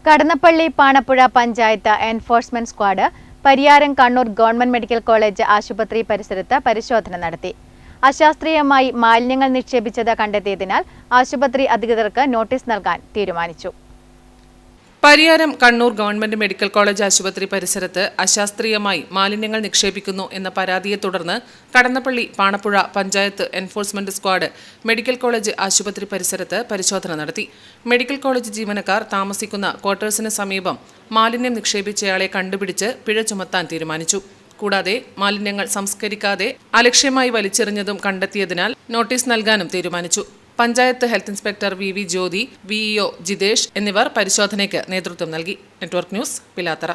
Kadannappally Panappuzha panchayat enforcement squad Pariyaram Kannur government medical college ആശുപത്രി പരിസരത്ത് പരിശോധന നടത്തി. അശാസ്ത്രീയമായി മാലിന്യങ്ങൾ നിക്ഷേപിച്ചത് കണ്ടെത്തിയതിനാൽ ആശുപത്രി അധികൃതർക്ക് നോട്ടീസ് നൽകാൻ തീരുമാനിച്ചു. Pariyaram Kannur government medical college ആശുപത്രി പരിസരത്ത് അശാസ്ത്രീയമായി മാലിന്യങ്ങൾ നിക്ഷേപിക്കുന്നു എന്ന പരാതിയെ തുടർന്ന് Kadannappally Panappuzha panchayat enforcement squad medical college ആശുപത്രി പരിസരത്ത് പരിശോധന നടത്തി. മെഡിക്കൽ കോളേജ് ജീവനക്കാർ താമസിക്കുന്ന ക്വാർട്ടേഴ്സിന് സമീപം മാലിന്യം നിക്ഷേപിച്ചയാളെ കണ്ടുപിടിച്ച് പിഴ ചുമത്താൻ തീരുമാനിച്ചു. കൂടാതെ മാലിന്യങ്ങൾ സംസ്കരിക്കാതെ അലക്ഷ്യമായി വലിച്ചെറിഞ്ഞതും കണ്ടെത്തിയതിനാൽ നോട്ടീസ് നൽകാനും തീരുമാനിച്ചു. Panchayat health inspector V Jyothi, VEO Jithesh എന്നിവർ പരിശോധനയ്ക്ക് നേതൃത്വം നൽകി. Network news, Pilathara.